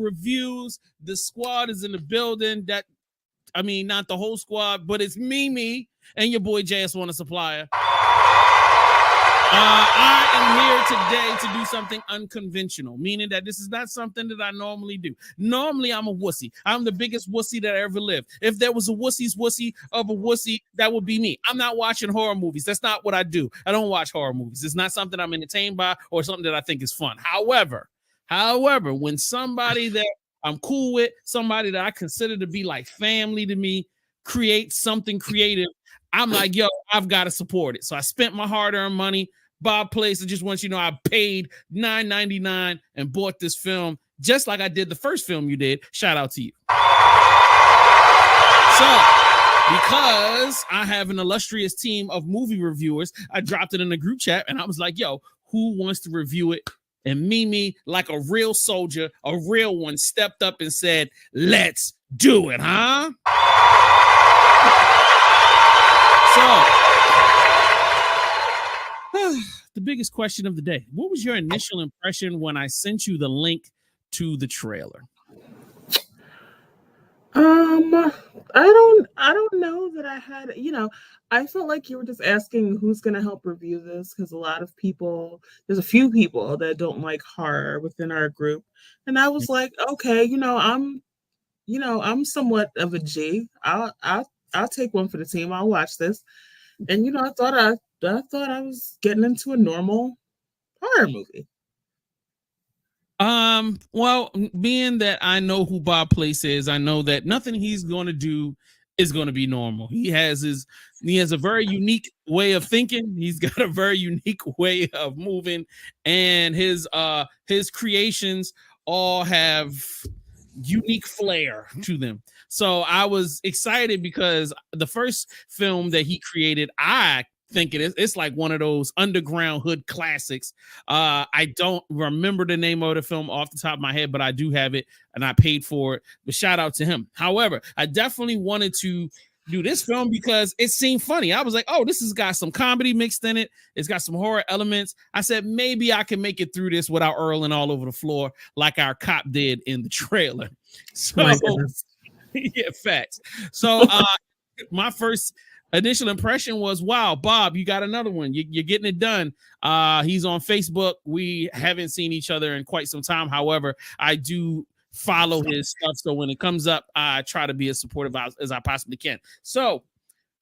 Reviews. The squad is in the building. Not the whole squad, but it's me, and your boy JS on a Supplier. I am here today to do something unconventional, meaning that this is not something that I normally do. Normally, I'm a wussy. I'm the biggest wussy that ever lived. If there was a wussy's wussy of a wussy, that would be me. I'm not watching horror movies. That's not what I do. I don't watch horror movies. It's not something I'm entertained by or something that I think is fun. However, when somebody that I'm cool with, somebody that I consider to be like family to me, creates something creative, I'm like, yo, I've got to support it. So I spent my hard-earned money. Bob Place, I just want you to know I paid $9.99 and bought this film just like I did the first film you did. Shout out to you. So, because I have an illustrious team of movie reviewers, I dropped it in the group chat and I was like, yo, who wants to review it? And Mimi, like a real soldier, a real one, stepped up and said, let's do it, huh? So, the biggest question of the day. What was your initial impression when I sent you the link to the trailer? I don't know that I had, I felt like you were just asking who's going to help review this because there's a few people that don't like horror within our group. And I was like, okay, I'm somewhat of a G. I'll take one for the team. I'll watch this. And I thought I was getting into a normal horror movie. Well, being that I know who Bob Place is, I know that nothing he's going to do is going to be normal. He has a very unique way of thinking. He's got a very unique way of moving, and his creations all have unique flair to them. So I was excited because the first film that he created, I think it's like one of those underground hood classics. I don't remember the name of the film off the top of my head, but I do have it and I paid for it. But shout out to him. However, I definitely wanted to do this film because it seemed funny. I was like, oh, this has got some comedy mixed in it. It's got some horror elements. I said, maybe I can make it through this without Earling all over the floor like our cop did in the trailer. So, yeah, facts. So my first initial impression was, wow, Bob, you got another one. You're getting it done. He's on Facebook. We haven't seen each other in quite some time. However, I do follow his stuff. So when it comes up, I try to be as supportive as I possibly can. So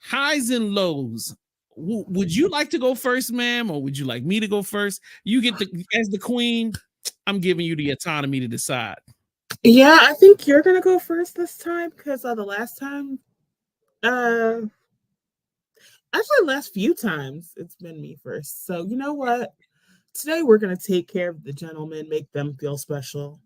highs and lows. Would you like to go first, ma'am? Or would you like me to go first? You get as the queen, I'm giving you the autonomy to decide. Yeah, I think you're going to go first this time because the last time, actually last few times it's been me first. So you know what? Today we're going to take care of the gentlemen, make them feel special.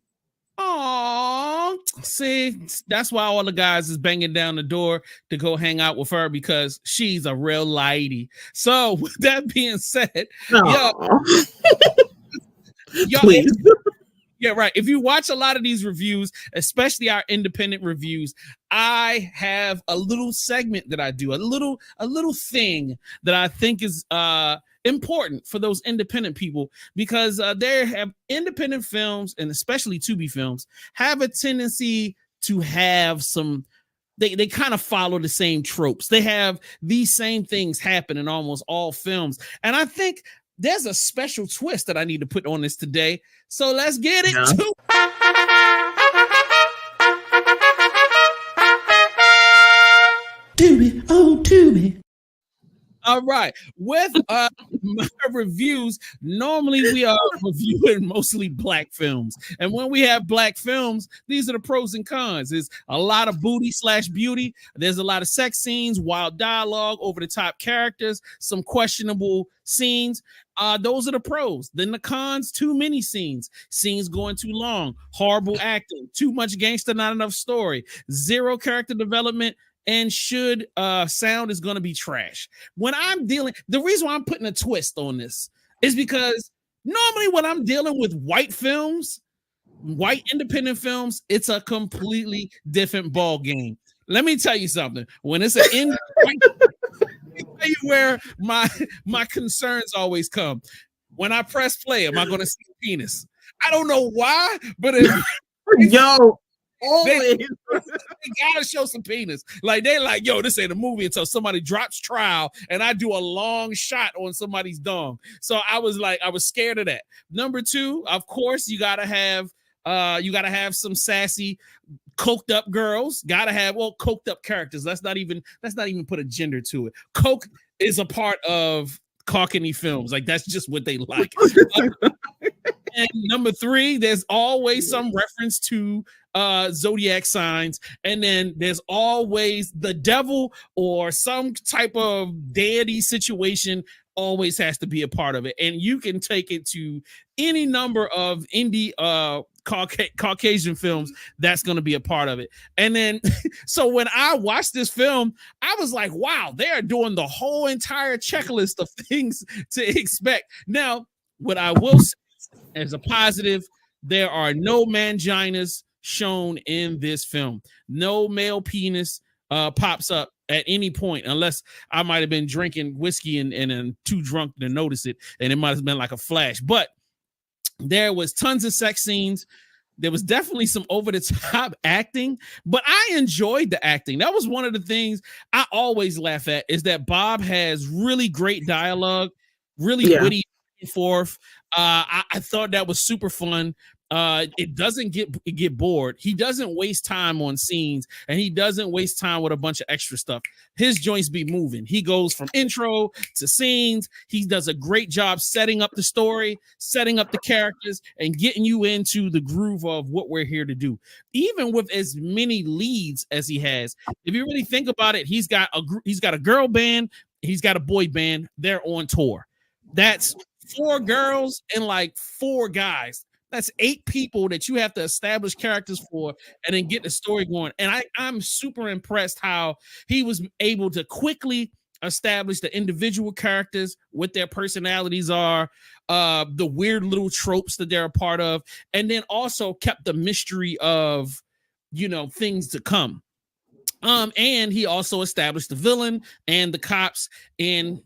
Oh, see, that's why all the guys is banging down the door to go hang out with her because she's a real lady. So with that being said, please. Yeah, right. If you watch a lot of these reviews, especially our independent reviews, I have a little segment that I do, a little thing that I think is important for those independent people because they have independent films, and especially Tubi films, have a tendency to have some. They kind of follow the same tropes. They have these same things happen in almost all films, and I think there's a special twist that I need to put on this today. So let's get it to Tubi, oh Tubi. All right. With my reviews, normally we are reviewing mostly black films. And when we have black films, these are the pros and cons. There's a lot of booty/beauty. There's a lot of sex scenes, wild dialogue, over-the-top characters, some questionable scenes. Those are the pros. Then the cons, too many scenes going too long, horrible acting, too much gangster, not enough story, zero character development, and sound is going to be trash. When I'm dealing, the reason why I'm putting a twist on this is because normally when I'm dealing with white films, white independent films, it's a completely different ball game. Let me tell you something. When it's an tell you where my concerns always come. When I press play, am I going to see a penis? I don't know why, but Yo, They, always. they gotta show some penis. Like they like, yo, this ain't a movie until somebody drops trial and I do a long shot on somebody's dong. So I was like, I was scared of that. Number two, of course, you gotta have some sassy coked up girls. Gotta have coked up characters. Let's not even put a gender to it. Coke is a part of Cockney films. Like that's just what they like. And number three, there's always some reference to zodiac signs, and then there's always the devil or some type of deity situation always has to be a part of it. And you can take it to any number of indie Caucasian films that's going to be a part of it. And then so when I watched this film, I was like, wow, they're doing the whole entire checklist of things to expect. Now, what I will say as a positive, there are no manginas shown in this film. No male penis pops up at any point, unless I might have been drinking whiskey and too drunk to notice it, and it might have been like a flash. But there was tons of sex scenes. There was definitely some over-the-top acting, but I enjoyed the acting. That was one of the things I always laugh at, is that Bob has really great dialogue, really witty forth. I thought that was super fun. It doesn't get bored. He doesn't waste time on scenes, and he doesn't waste time with a bunch of extra stuff. His joints be moving. He goes from intro to scenes. He does a great job setting up the story, setting up the characters, and getting you into the groove of what we're here to do. Even with as many leads as he has, if you really think about it, he's got a girl band, he's got a boy band. They're on tour. That's 4 girls and like 4 guys. That's 8 people that you have to establish characters for and then get the story going. And I'm super impressed how he was able to quickly establish the individual characters, what their personalities are, the weird little tropes that they're a part of, and then also kept the mystery of, things to come. And he also established the villain and the cops in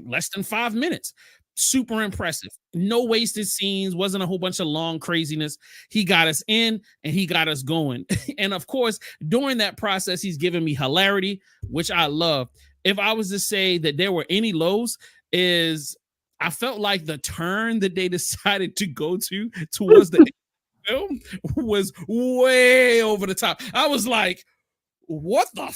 less than 5 minutes. Super impressive. No wasted scenes. Wasn't a whole bunch of long craziness. He got us in and he got us going. And of course, during that process, he's given me hilarity, which I love. If I was to say that there were any lows, is I felt like the turn that they decided to go towards the film was way over the top. I was like, what the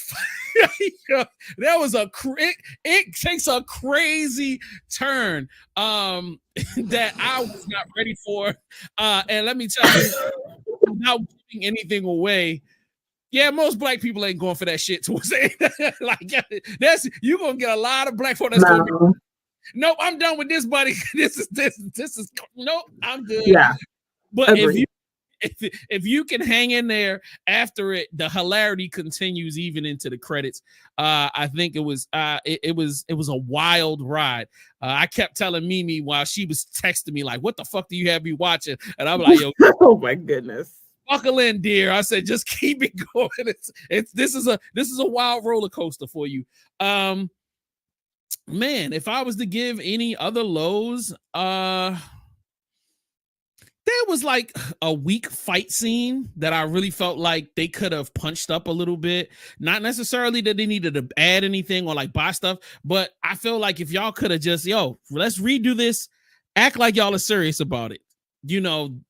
that was it takes a crazy turn that I was not ready for, and let me tell you, without giving anything away, most black people ain't going for that shit towards it. Like you're gonna get a lot of black folk that's gonna be, nope, I'm done with this, buddy. This is nope, I'm good. But Agreed. if you can hang in there after it, the hilarity continues even into the credits. I think it was a wild ride. I kept telling Mimi while she was texting me like, "What the fuck do you have me watching?" And I'm like, "Yo, oh my goodness, buckle in, dear." I said, "Just keep it going. This is a wild roller coaster for you." Man, if I was to give any other lows, there was like a weak fight scene that I really felt like they could have punched up a little bit. Not necessarily that they needed to add anything or like buy stuff, but I feel like if y'all could have just, let's redo this, act like y'all are serious about it.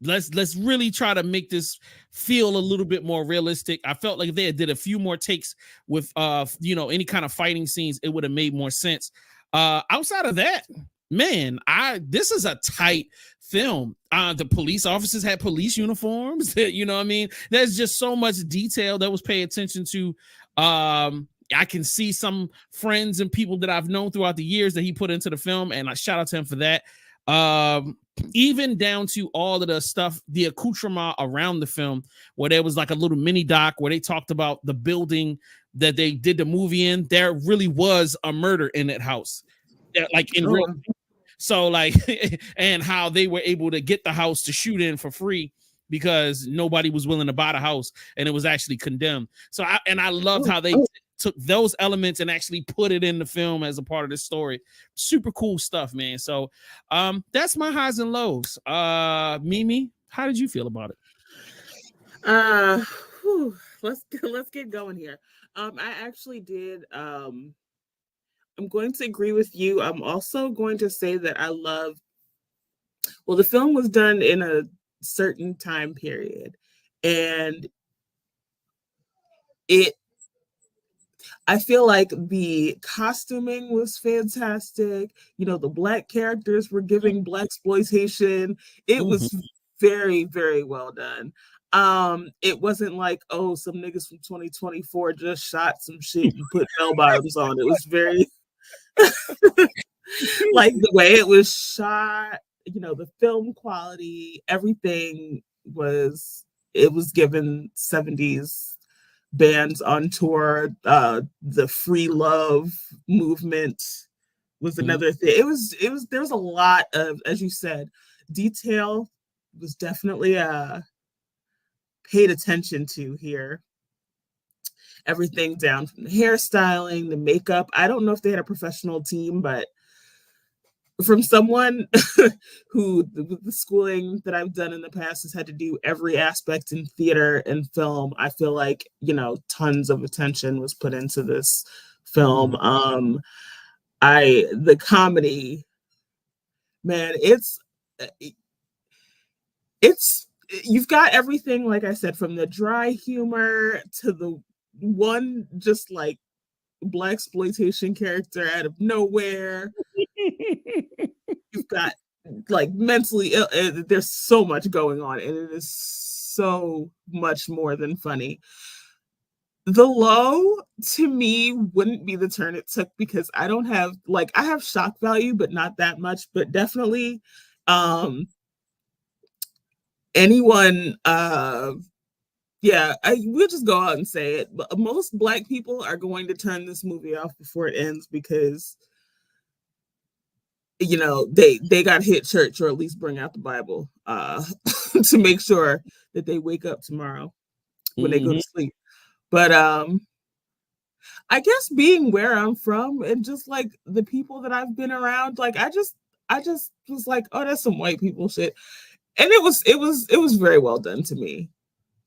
Let's really try to make this feel a little bit more realistic. I felt like if they did a few more takes with any kind of fighting scenes, it would have made more sense. Outside of that, man, this is a tight film. The police officers had police uniforms. You know what I mean? There's just so much detail that was paid attention to. I can see some friends and people that I've known throughout the years that he put into the film, and I shout out to him for that. Even down to all of the stuff, the accoutrement around the film, where there was like a little mini doc where they talked about the building that they did the movie in. There really was a murder in that house, like in real. So like, and how they were able to get the house to shoot in for free because nobody was willing to buy the house and it was actually condemned. So I loved how they took those elements and actually put it in the film as a part of the story. Super cool stuff, man. So that's my highs and lows. Mimi, how did you feel about it? Uh, whew, let's get going here. I actually did. I'm going to agree with you. I'm also going to say that I love. Well, the film was done in a certain time period, and it I feel like the costuming was fantastic. You know, the black characters were giving black exploitation. It Mhm. was very, very well done. It wasn't like, oh, some niggas from 2024 just shot some shit and put bell bottoms on. It was very like the way it was shot, you know, the film quality, everything was it was given 70s bands on tour. The free love movement was Mhm. another thing. It was there was a lot of, as you said, detail was definitely paid attention to here. Everything down from the hairstyling, the makeup. I don't know if they had a professional team, but from someone who the schooling that I've done in the past has had to do every aspect in theater and film, I feel like, you know, tons of attention was put into this film. Mhm. I the comedy, man, it's you've got everything, like I said, from the dry humor to the one just like black exploitation character out of nowhere. You've got like mentally ill. There's so much going on, and it is so much more than funny. The low to me wouldn't be the turn it took because I don't have like I have shock value, but not that much. But definitely, um, anyone, yeah, we'll just go out and say it. But most black people are going to turn this movie off before it ends because you know they got to hit church or at least bring out the Bible to make sure that they wake up tomorrow when they go to Mhm. sleep. But I guess being where I'm from and just like the people that I've been around, like I just was like, oh, that's some white people shit. And it was very well done to me.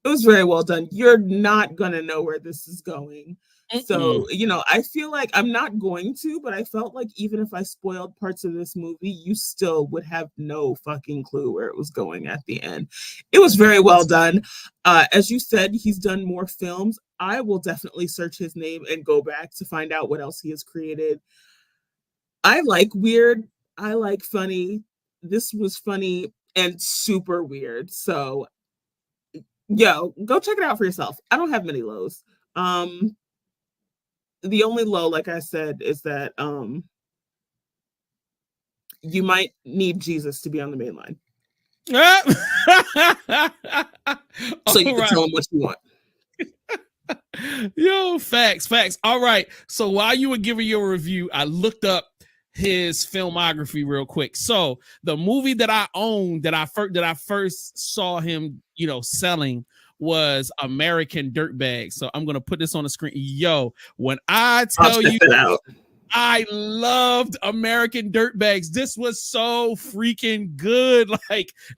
It was very well done. You're not gonna know where this is going. Mm-mm. So, you know, I feel like I'm not going to, but I felt like even if I spoiled parts of this movie, you still would have no fucking clue where it was going at the end. It was very well done. As you said, he's done more films. I will definitely search his name and go back to find out what else he has created. I like weird. I like funny. This was funny and super weird. So yo, go check it out for yourself. I don't have many lows. Um, the only low, like I said, is that you might need Jesus to be on the main line, so you All can right. tell him what you want. Yo, facts, facts. All right. So while you were giving your review, I looked up his filmography real quick. So the movie that I owned that I first saw him, you know, selling was American Dirtbag. So I'm gonna put this on the screen. Yo, when I I'll tell check you that out. I loved American Dirtbags. This was so freaking good.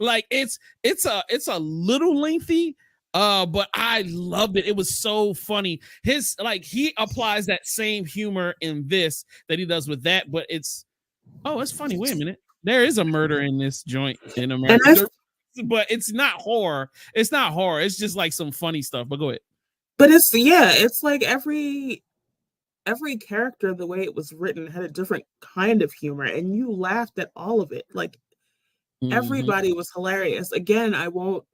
Like it's a little lengthy, but I loved it. It was so funny. His like he applies that same humor in this that he does with that, but it's funny. Wait a minute. There is a murder in this joint in And American I, Dirt, but it's not horror. It's not horror. It's just like some funny stuff. But go ahead. but it's yeah, it's like every character, the way it was written, had a different kind of humor, and you laughed at all of it. Like Mm-hmm. everybody was hilarious. Again, I won't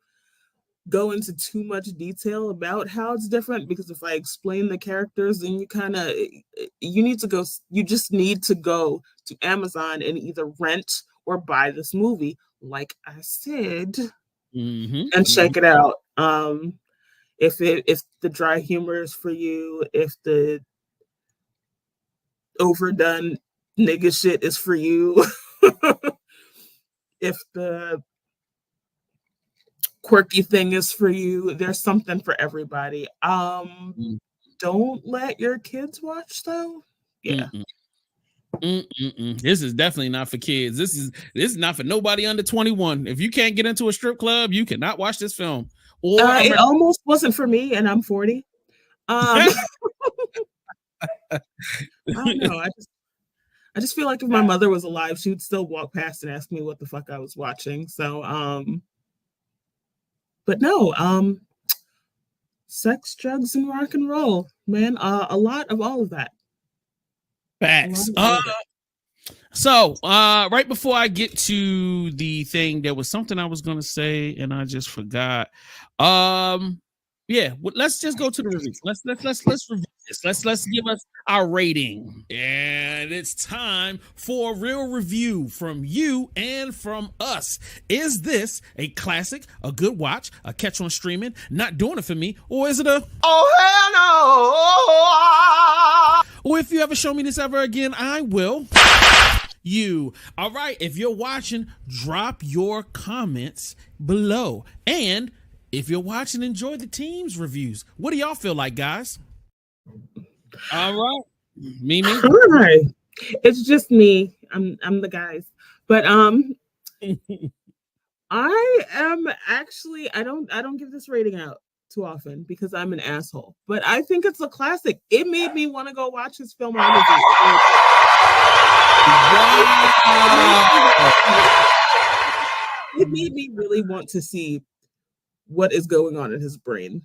go into too much detail about how it's different because if I explain the characters, then you need to go. You just need to go to Amazon and either rent or buy this movie, like I said, Mm-hmm. and Mm-hmm. check it out. If the dry humor is for you, if the overdone nigga shit is for you, if the quirky thing is for you, there's something for everybody. Don't let your kids watch though. Yeah. Mm-hmm. Mm-mm-mm. This is definitely not for kids. This is not for nobody under 21. If you can't get into a strip club, you cannot watch this film. or it almost wasn't for me, and I'm 40. I don't know. I just feel like if my mother was alive, she would still walk past and ask me what the fuck I was watching. So, but no, sex, drugs, and rock and roll, man. A lot of all of that. Facts. So, right before I get to the thing, there was something I was gonna say and I just forgot. Yeah, let's just go to the reviews. Let's review this. Let's give us our rating. And it's time for a real review from you and from us. Is this a classic, a good watch, a catch on streaming, not doing it for me, or is it a oh hell no? Or if you ever show me this ever again, I will. You. All right, if you're watching, drop your comments below. And if you're watching, enjoy the team's reviews. What do y'all feel like, guys? All right. Mimi? All right. It's just me. I'm the guys. But I am actually I don't give this rating out too often because I'm an asshole. But I think it's a classic. It made me want to go watch this film on review. Wow. It made me really want to see what is going on in his brain.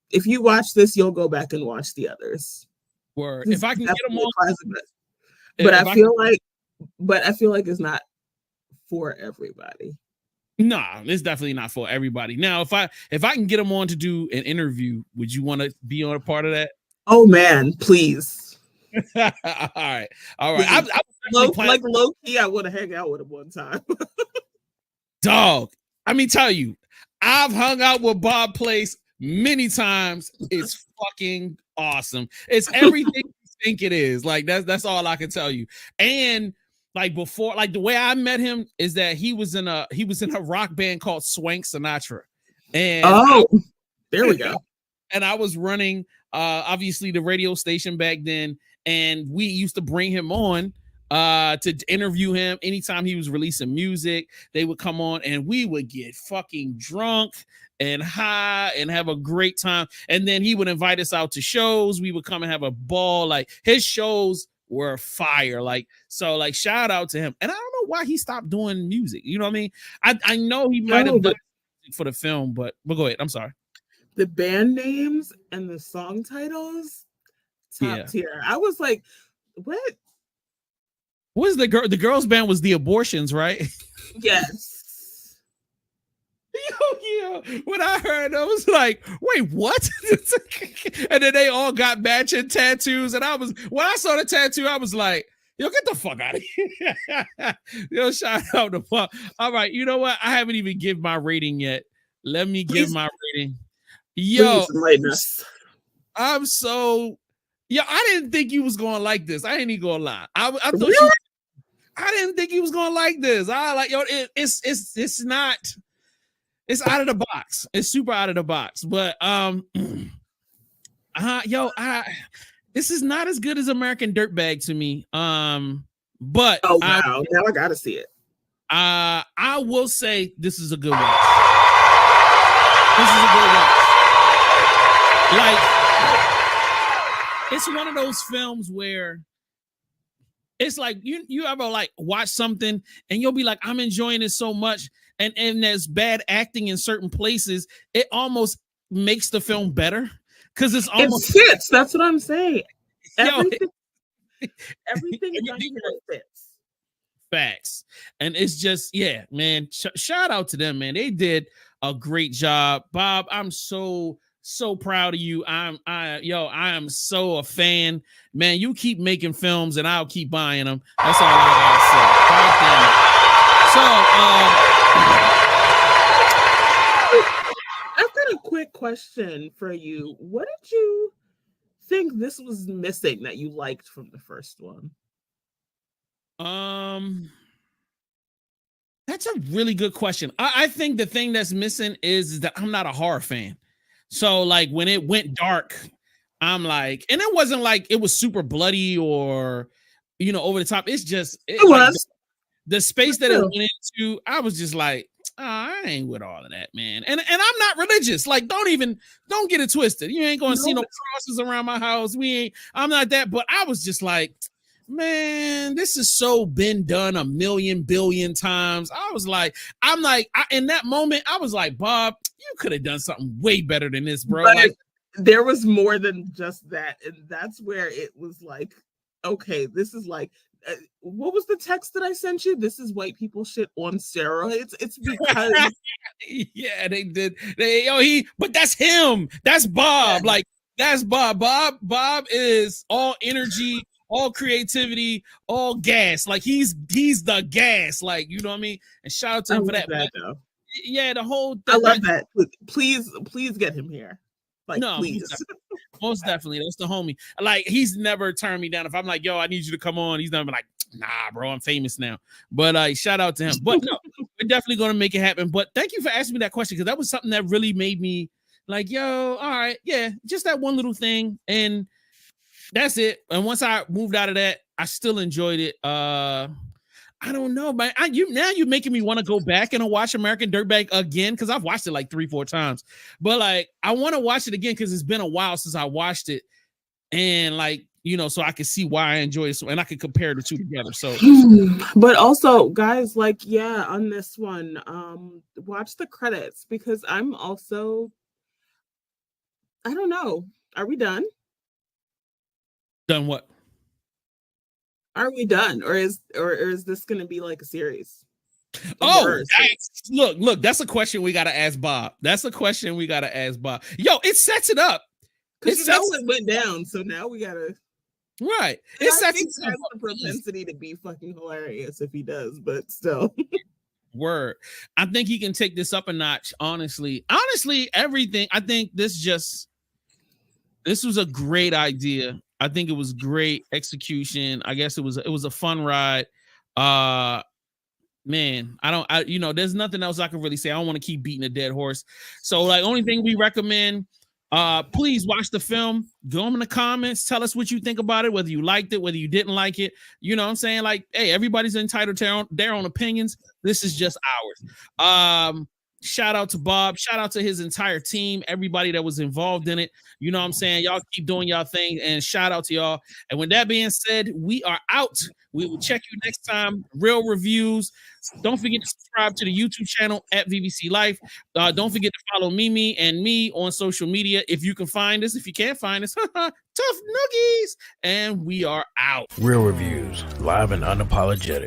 If you watch this, you'll go back and watch the others. Word. If I can get them on, but I feel like it's not for everybody. Nah, it's definitely not for everybody. Now, if I can get them on to do an interview, would you want to be on a part of that? Oh man, please. All right. I low key, I would have hung out with him one time. Dog, I mean, tell you, I've hung out with Bob Place many times. It's fucking awesome. It's everything you think it is. Like that's all I can tell you. And like before, like the way I met him is that he was in a rock band called Swank Sinatra. And there we go. And I was running obviously the radio station back then, and we used to bring him on to interview him anytime he was releasing music. They would come on and we would get fucking drunk and high and have a great time. And then he would invite us out to shows. We would come and have a ball. Like his shows were fire. Like, so like shout out to him. And I don't know why he stopped doing music. You know what I mean? I know he might have done it for the film, but go ahead. I'm sorry. The band names and the song titles, top tier. I was like, what? What was the girl? The girls' band was the Abortions, right? Yes. Yo, when I heard, I was like, "Wait, what?" And then they all got matching tattoos, and when I saw the tattoo, I was like, "Yo, get the fuck out of here!" Yo, shout out to Pop. All right, you know what? I haven't even given my rating yet. Let me give my rating. Yo, I'm so. Yeah, I didn't think you was going to like this. I ain't even gonna lie. I thought really? I didn't think he was going to like this. I like, yo, it's not. It's out of the box. It's super out of the box. But this is not as good as American Dirtbag to me. But oh wow, now I gotta see it. I will say this is a good watch. This is a good watch. Like, it's one of those films where it's like you ever like watch something and you'll be like, I'm enjoying it so much, and there's bad acting in certain places. It almost makes the film better because it fits. That's what I'm saying. Everything fits. Facts. And it's just, yeah, man. Shout out to them, man. They did a great job. Bob, I'm so proud of you. I am so a fan, man. You keep making films and I'll keep buying them. That's all I gotta say. I've got a quick question for you. What did you think this was missing that you liked from the first one? That's a really good question. I think the thing that's missing is that I'm not a horror fan. So like when it went dark, I'm like, and it wasn't like it was super bloody or, over the top. It's just, it was the space that it went into. I was just like, I ain't with all of that, man. And I'm not religious. Like, don't get it twisted. You ain't gonna see no crosses around my house. I'm not that. But I was just like, man, this is so been done a million billion times. In that moment, I was like, Bob, you could have done something way better than this, bro. But like, there was more than just that, and that's where it was like, okay, this is like, what was the text that I sent you? This is white people shit on steroids. It's because yeah, they did. But that's him. That's Bob. Yeah. Like, that's Bob. Bob is all energy, all creativity, all gas. Like, he's the gas. Like, you know what I mean? And shout out to him for that. Yeah, the whole. I love that. Please get him here. Like, no, please. Most definitely. That's the homie. Like, he's never turned me down. If I'm like, yo, I need you to come on, he's never been like, nah, bro, I'm famous now. But shout out to him. But no, we're definitely gonna make it happen. But thank you for asking me that question, because that was something that really made me like, yo, all right, yeah, just that one little thing, and that's it. And once I moved out of that, I still enjoyed it. I don't know, man. You're making me want to go back and watch American Dirtbag again, because I've watched it like 3-4 times. But like, I want to watch it again because it's been a while since I watched it, and like, you know, so I can see why I enjoy it, so and I can compare the two together. So, but also, guys, like, yeah, on this one, watch the credits, because I'm also, I don't know, are we done? Done what? Are we done, or is this going to be like a series? Look, that's a question we got to ask Bob. Yo, it sets it up. It went down, so now we gotta. Right. It sets it up. Has the propensity to be fucking hilarious if he does, but still. Word. I think he can take this up a notch. Honestly, everything. I think this was a great idea. I think it was great execution. I guess it was a fun ride. Man, there's nothing else I can really say. I don't want to keep beating a dead horse. So, like, only thing we recommend, please watch the film. Go in the comments. Tell us what you think about it, whether you liked it, whether you didn't like it. You know what I'm saying? Like, hey, everybody's entitled to their own opinions. This is just ours. Shout out to Bob. Shout out to his entire team, everybody that was involved in it. You know what I'm saying? Y'all keep doing y'all thing, and shout out to y'all. And with that being said, we are out. We will check you next time. Real reviews. Don't forget to subscribe to the YouTube channel at VVC Life. Don't forget to follow Mimi and me on social media if you can find us. If you can't find us, tough noogies. And we are out. Real reviews, live and unapologetic.